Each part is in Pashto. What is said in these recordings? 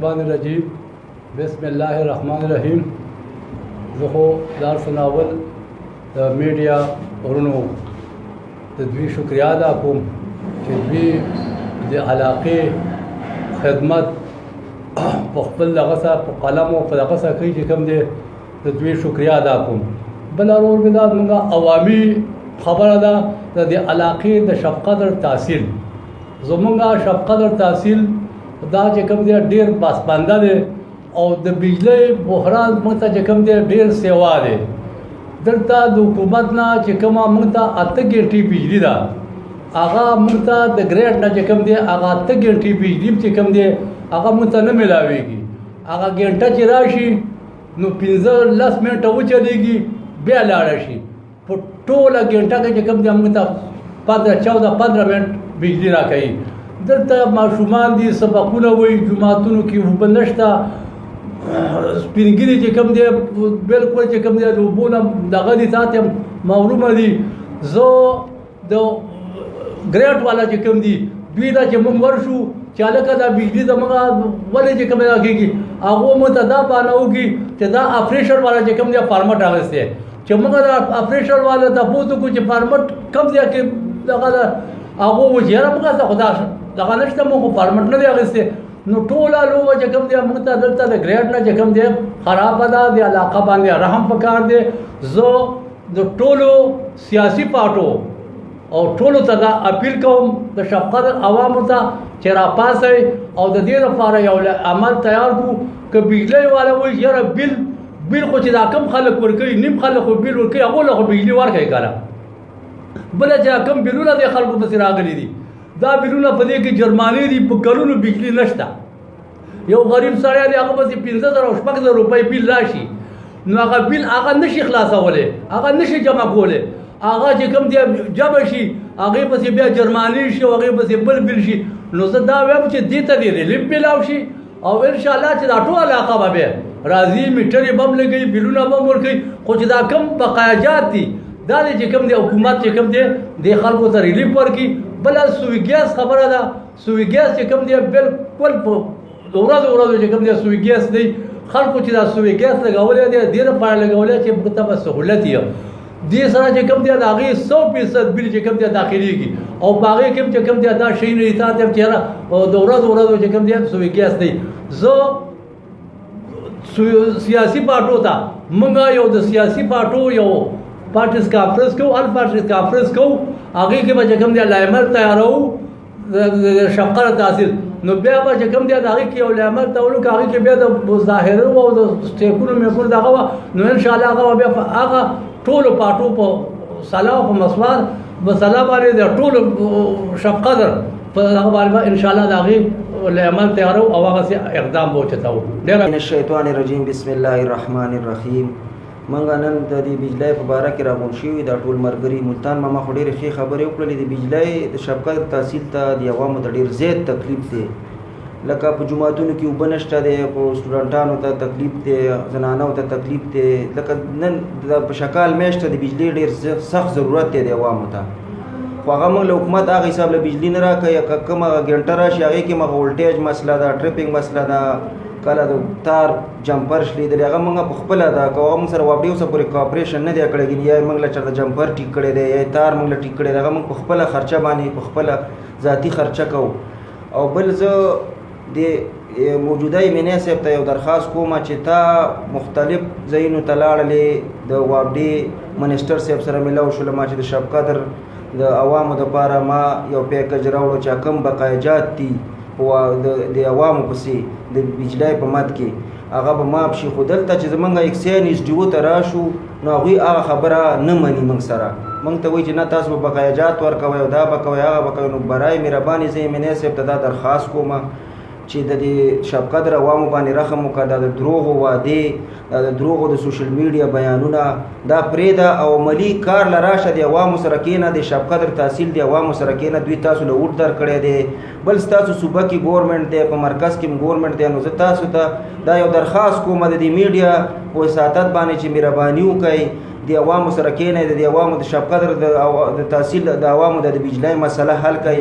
الرجیم بسم الله الرحمن الرحیم. زه خو دار سناول د میډیا ورونو د دوی شکریا ادا کوم چې دوی د علاقې خدمت په خپل دغه سره په قلم او په دغه سره کوي چې کوم دی د دوی شکریا ادا کوم. بل ورور مې دا موږ عوامي خبره ده د دې علاقې د شب قدر تحصیل زمونږ شب قدر تحصیل دا چې کوم دی ډیر پاسبانده دی او د بجلی بحران موږ ته چې کوم دی ډیر سیوا دی. دلته د حکومت نه چې کومه موږ ته 8 ګنټې بجلی ده هغه موږ ته د ګریډ نه چې کوم دی هغه 8 ګنټې بجلی چې کوم دی هغه موږ ته نه میلاویږي. هغه ګنټه چې راشي نو 15 منټه وچلیږي بیا لاړه شي. په ټوله ګنټه کې چې کوم دی موږ ته 15 منټ بجلی راکوي. دلته ماشومان دي سبقونه وایي جوماتونو کې اوبه نشته سپینګیري چې کوم دی بالکل چې کوم دی د اوبو نه دغه دي تاته معلومه دي. زه د ګریډ والا چې کوم دي دوی دا چې موږ ورشو چې هلکه دا بجلي زموږ ولې چې کوم راکېږي هغو موږ ته دا بهانه وکړي چې دا افریشر والا چې کوم دی فارمټ اخیستی چې موږ دا افریشر والا تپوس وکړو چې فارمټ کوم ځای کې دغه ده هغه وایي یاره موږ ته خدا دغه نشته موږ فارمټ نه دی اخیستی. نو ټوله لوبه چې کوم دی موږ ته دلته د ګریډ نه چې کوم دی خرابه ده د علاقه باندې رحم پکار دی. زه د ټولو سیاسي پارټو او ټولو ته دا اپیل کوم د شب قدر عوامو ته چې راپاڅئ او د دې لپاره یو عمل تیار کړو. که بجلی والا وایي یاره بیل خو چې دا کم خلک ورکوي نیم خلک خو بیل ورکوي هغو له خو بجلي ورکوي که نه بله چې کوم بیلونه د خلکو پسې راغلي دي دا بیلونه په دې کې جرمانې دي په کلونو بجلي نشته. یو غریب سړی دی هغه پسې 15,000 او 6,000 روپۍ بیل راشي نو هغه بیل هغه نشي خلاصولی هغه نشي جمع کولی هغه چې کوم دی جمع شي هغې پسې بیا جرمانې شي او هغې پسې بل بیل شي. نو زه دا وایم چې دې ته دې ریلیف میلاو شي او انشاءالله چې دا ټول علاقه به بیا راځي میټرې به هم لګوي بیلونه به هم ورکوي خو چې دا کم بقایاجات دي دا دی چې کوم دی حکومت چې کوم دی دې خلکو ته ریلیف ورکړي. بله سوي ګیس خبره ده سوي ګیس چې کوم دی بالکل په ورځو چې کوم دی سوي ګیس دی خلکو چې دا سوي ګیس لګولی دی دې لپاره لګولی چې موږ ته به سهولت وي دې سره چې کوم دی د هغې 100% بیل چې کوم دی داخلېږي او په هغې کې چې کوم دی دا شیونه دي تا ته چې یاره د ورځو چې کوم دی سوي ګیس دی. زه سیاسي پارټو ته موږ یو د سیاسي پارټو یو پارټیز کانفرنس کوو ال پارټیز کانفرنس کوو هغې کې به چې کوم دی لایمر تیارو د شب قدر تحصیل نو بیا به چې کوم دی د هغې کې یو لایمر تولو که هغې کې بیا د مظاهرو او د سټیکونو میکونو دغه وه نو انشاءالله هغه به بیا په هغه ټولو پارټو په سلا او په مسوار په سلا باندې د ټولو شب قدر په هغه باندې به انشاءالله د هغې لایمر تیارو او هغسې اقدام به اوچتوو. من الشیطان الرجیم بسم الله الرحمن الرحیم. منګه نن د دې بجلی په باره کې راغونډ شوي دا ټول ملګري ملتان ماما خو ډېرې ښې خبرې وکړلې. د بجلی د شب قدر تحصیل ته د عوامو ته ډېر زیات تکلیف دی لکه په جوماتونو کې اوبه نشته دی په سټوډنټانو ته تکلیف دی زنانو ته تکلیف دی لکه نن په شکال میاشت ته د بجلی ډېر سخت ضرورت دی د عوامو ته خو هغه موږ له حکومت هغه حساب له بجلی نه راکوي که کومه ګنټه راشي هغې کې مغه ولټیج مسله ده ټریپینګ مسله ده کله د تار جمپر شلیدلی هغه موږ په خپله ده که هغه موږ سره واپډي اوسه پورې کوآپریشن نه دی کړی یا موږ له چېرته جمپر ټیک کړی دی یا تار موږ له ټیک کړی دی هغه موږ په خپله خرچه باندې په خپله ذاتي خرچه کوو. او بل زه د موجوده امینه صاحب ته یو درخواست کوم چې تا مختلف ځایونو ته لاړلې د واپډي منسټر صاحب سره میلاو شولو ما چې د شب قدر د عوامو دپاره ما یو پیکج راوړو چې کوم بقایاجات دي د عوامو پسې د بجلی په مد کې هغه به ماف شي. خو دلته چې زمونږ اکسیان ایس ډي او ته راشو نو هغوی هغه خبره نه مني موږ سره موږ ته وایي چې نه تاسو به بقایاجات ورکوئ او دا به کوئ هغه به کوئ. نو برای مهرباني زه امینه صاحب ته دا درخواست کوم چې د دې شب قدر عوامو باندې رحم وکړه دا د دروغو وعدې دا د دروغو د سوشل میډیا بیانونه دا پرېږده او عملي کار له راشه د عوامو سره کښېنه د شب قدر تحصیل د عوامو سره کښېنه دوی تاسو له اوټ درکړی دی بل ستاسو صوبه کې ګورمنټ دی په مرکز کې هم ګورمنټ دی. نو زه تاسو ته دا یو درخواست کوم د دې میډیا په وساطت باندې چې مهرباني وکړئ د عوامو سره کښېنئ د عوامو د شب قدر د تحصیل د عوامو د بجلی مسله حل کړئ.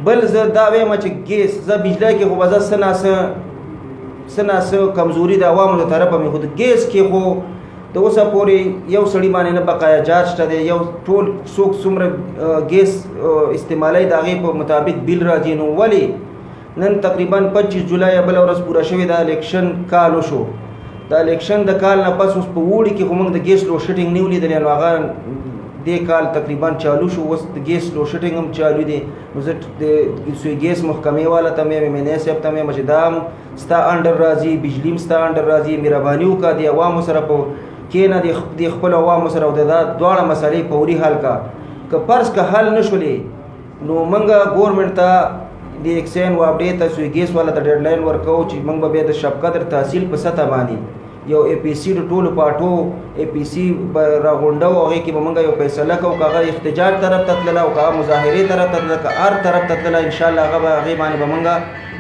بل زه دا وایم چې ګیس زه بجلی کې خو به زه څه ناسه څه نه څه کمزوري د عوامو د طرفه مې خو د ګیس کې خو د اوسه پورې یو سړي باندې نه بقایا جاج شته دی یو ټول څوک څومره ګیس استعمالوي د هغې په مطابق بیل راځي نو ولې نن تقریبا 25 جولای بله ورځ پوره شوې د الیکشن کال وشو د الیکشن د کال نه پس اوس په اوړي کې خو موږ د ګیس لوډ شیډینګ نه ولیدلی نو هغه دې کال تقریبا چالو شو اوس د ګیس لوډ شیډینګ هم چالو دی نو زه د سوی ګیس محکمې والا ته مې مینې صاحب ته مې چې دا هم ستا انډر راځي بجلي هم ستا انډر راځي مهرباني وکړه د عوامو سره په کېنه د خپلو عوامو سره او د دواړه مسلې فوري حل کړه که فرض که حل نه شولې نو موږ ګورنمنټ ته د اکسین و اپډیټ سوی ګیس والا ته ډیډلاین ورکوو چې موږ به بیا د شب قدر تحصیل په سطح باندې یو اے پی سی د ټولو پاټو اے پی سی راغونډو هغې کې به موږ یو فیصله کوو که هغه احتجاج طرف ته تلله او که هغه مظاهرې طرف ته تلله که هر طرف ته تلله انشاءالله هغې باندې به موږ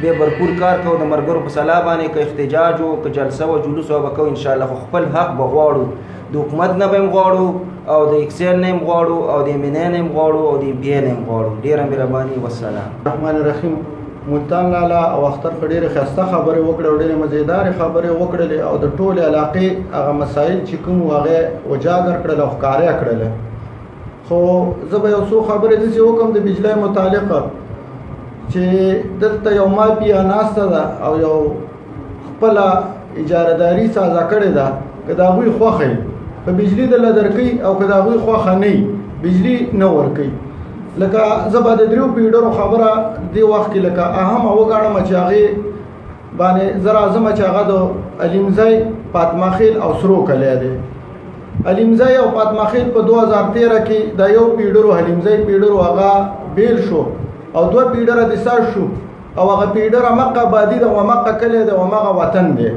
بیا بھرپور کار کوو د ملګرو په صلاح باندې که احتجاج و که جلسه و جلوس به کوو انشاءالله خو خپل حق به غواړو د حکومت نه به هم غواړو او د اکسین نه هم غواړو او د ایم نه هم غواړو او د ام پی نه هم غواړو ډېره مهرباني والسلام الرحمن الرحیم ملتان لالا او اختر په ډېرې ښایسته خبرې وکړې او ډېرې مزیدارې خبرې وکړلې او د ټولې علاقې هغه مسایل چې کوم وو هغې اجاګر کړل او ښکاره کړل خو زه به یو څو خبرې داسې وکړم د بجلۍ متعلقه چې دلته یو مافیا ناسته ده او یو خپله اجارهداري سازه کړې ده که د هغوی خوښه وي که بجلي دله درکوي او که د هغوی خوښه نه وي بجلي نه ورکوي لکه زه به د دریو پیډرو خبره دې وخت کې لکه اهمه وګڼم چې هغې باندې زه راځم چې هغه د علیمځی پاتماخیل او سرو کلی دی علیمځی او پاتماخیل په 2013 کې د یو پیډرو علیمځی پیډرو هغه بیل شو او 2 پیډره دساج شو او هغه پیډر همغه آبادي ده او همغه کلی دی او همغه وطن دی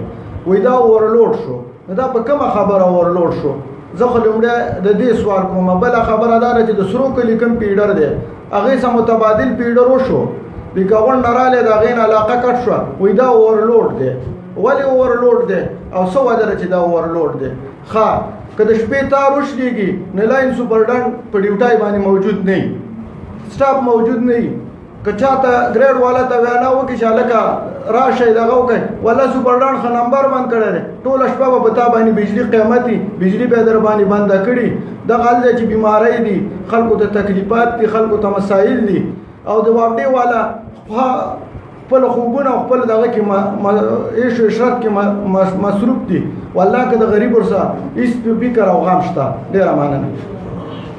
وایي دا اورلوډ شو نو دا په کومه خبره اورلوډ شو زه خو لومړی د دې سوال کوم بله خبره دا ده چې د سرو کلي کوم پیډر دی هغې سره متبادل پیډر وشو د ګاونډ نه رالی د هغې نه علاقه کټ شوه وایي دا اورلوډ دی ولې اورلوډ دی او څه وجه ده چې دا اورلوډ دی ښه که د شپې تار وشلېږي نو لاین سوپرډنټ په ډیوټای باندې موجود نه وي سټاف موجود نه وي که چاته ګریډ والا ته وینا وکړي چې هلکه راشئ دغه وکړئ والله سوپرډنټ ښه نمبر بند کړی دی ټوله شپه به په تا باندې بجلي قیمت وي بجلي به یې در باندې بنده کړي دغه حال دی چې بیماری دي خلکو ته تکلیفات دي خلکو ته مسایل دي او د واپډې والا خپل خوبونه او خپل دغه کې عیش و عشرت کې مصروف دي والله که د غریب ورسره هېڅ فکر او غم شته ډېره مننه